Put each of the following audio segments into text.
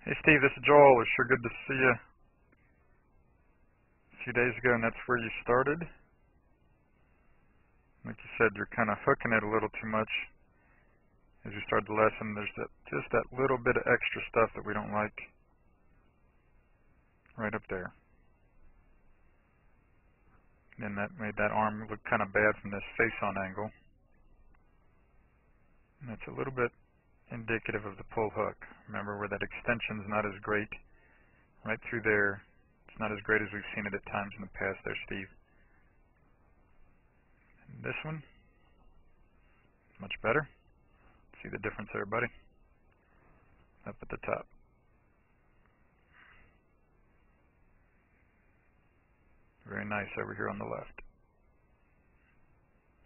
Hey Steve, this is Joel. It's sure good to see you a few days ago, and that's where you started. Like you said, you're kind of hooking it a little too much as you start the lesson. There's just that little bit of extra stuff that we don't like right up there. And then that made that arm look kind of bad from this face-on angle. And it's a little bit indicative of the pull hook. Remember where that extension's not as great right through there. It's not as great as we've seen it at times in the past there, Steve. And this one, much better. See the difference there, buddy? Up at the top. Very nice over here on the left.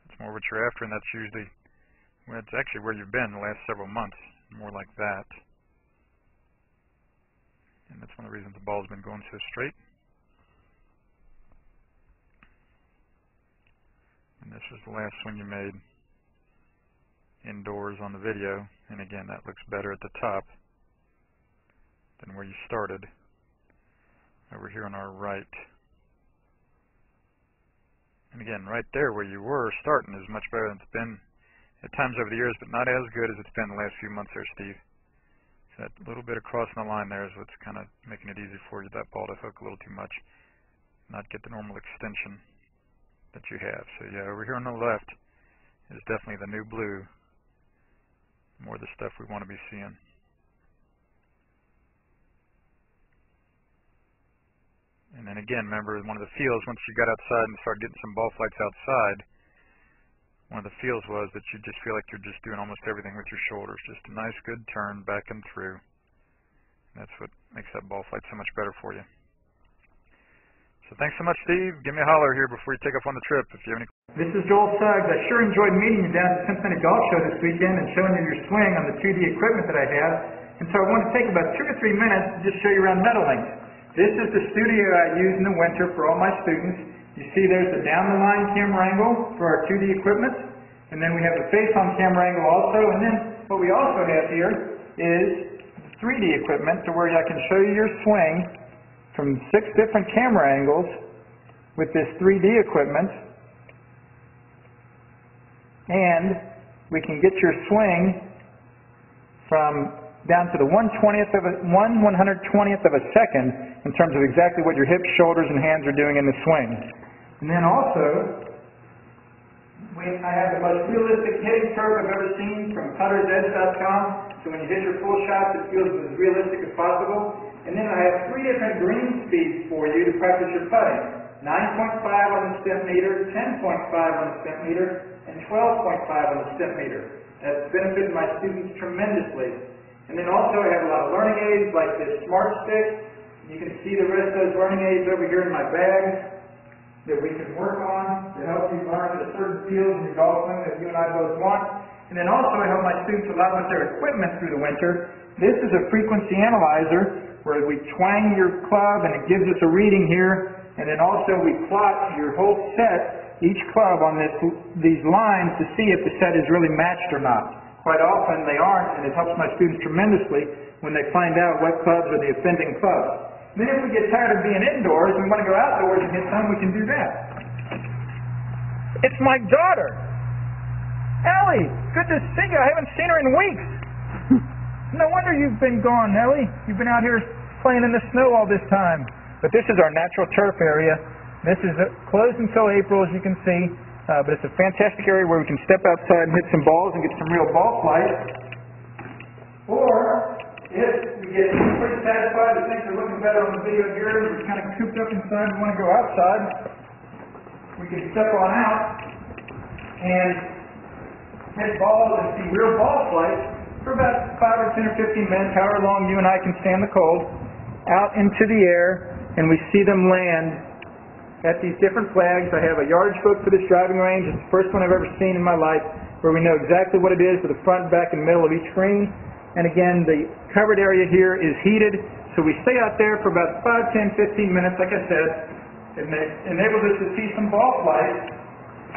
That's more what you're after, and that's usually, well, it's actually where you've been the last several months, more like that. And that's one of the reasons the ball's been going so straight. And this was the last swing you made indoors on the video. And again, that looks better at the top than where you started over here on our right. And again, right there where you were starting is much better than it's been at times over the years, but not as good as it's been the last few months there, Steve. So that little bit of crossing the line there is what's kind of making it easy for you, that ball to hook a little too much, not get the normal extension that you have. So yeah, over here on the left is definitely the new blue, more the stuff we want to be seeing. And then again, remember one of the feels, once you got outside and started getting some ball flights outside, one of the feels was that you just feel like you're just doing almost everything with your shoulders. Just a nice, good turn back and through. That's what makes that ball flight so much better for you. So thanks so much, Steve. Give me a holler here before you take off on the trip if you have any. This is Joel Suggs. I sure enjoyed meeting you down at the Cincinnati Golf Show this weekend and showing you your swing on the 2D equipment that I have. And so I want to take about 2 or 3 minutes to just show you around Meadowlinks. This is the studio I use in the winter for all my students. You see there's the down-the-line camera angle for our 2D equipment, and then we have the face-on camera angle also, and then what we also have here is the 3D equipment to where I can show you your swing from 6 different camera angles with this 3D equipment, and we can get your swing from down to the 1/120th of a second in terms of exactly what your hips, shoulders, and hands are doing in the swing. And then also, I have the most realistic hitting curve I've ever seen from puttersedge.com. So when you hit your full shots, it feels as realistic as possible. And then I have 3 different green speeds for you to practice your putting. 9.5 on the step meter, 10.5 on the step meter, and 12.5 on the step meter. That's benefited my students tremendously. And then also I have a lot of learning aids like this Smart Stick. You can see the rest of those learning aids over here in my bag that we can work on to help you learn the certain fields in your golf swing that you and I both want. And then also I help my students a lot with their equipment through the winter. This is a frequency analyzer where we twang your club and it gives us a reading here. And then also we plot your whole set, each club on these lines to see if the set is really matched or not. Quite often they aren't, and it helps my students tremendously when they find out what clubs are the offending clubs. Then if we get tired of being indoors and we want to go outdoors and hit some, we can do that. It's my daughter! Ellie! Good to see you. I haven't seen her in weeks. No wonder you've been gone, Ellie. You've been out here playing in the snow all this time. But this is our natural turf area. This is closed until April, as you can see. But it's a fantastic area where we can step outside and hit some balls and get some real ball flight. Or, if we get pretty satisfied that things are looking better on the video here, and we're kind of cooped up inside and want to go outside, we can step on out and hit balls and see real ball flight for about 5 or 10 or 15 minutes, however long you and I can stand the cold, out into the air, and we see them land at these different flags. I have a yardage book for this driving range. It's the first one I've ever seen in my life where we know exactly what it is for the front, back, and middle of each green. And again, the covered area here is heated, so we stay out there for about 5, 10, 15 minutes, like I said. It enables us to see some ball flight,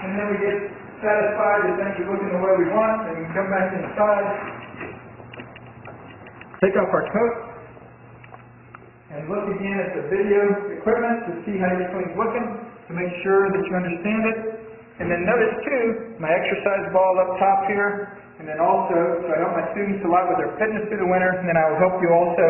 and then we get satisfied that things are looking the way we want, and we can come back inside, take off our coat, and look again at the video equipment to see how your swing's looking, to make sure that you understand it. And then notice too, my exercise ball up top here, and then also, so I help my students a lot with their fitness through the winter, and then I will help you also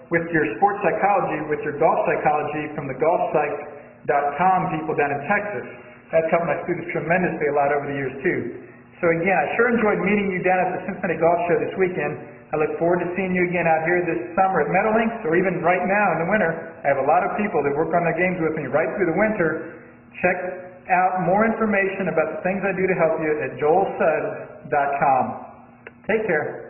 with your sports psychology, with your golf psychology from the golfpsych.com people down in Texas. That's helped my students tremendously a lot over the years too. So again, I sure enjoyed meeting you down at the Cincinnati Golf Show this weekend. I look forward to seeing you again out here this summer at Meadowlinks, or even right now in the winter. I have a lot of people that work on their games with me right through the winter. Check out more information about the things I do to help you at joelsuggs.com. Take care.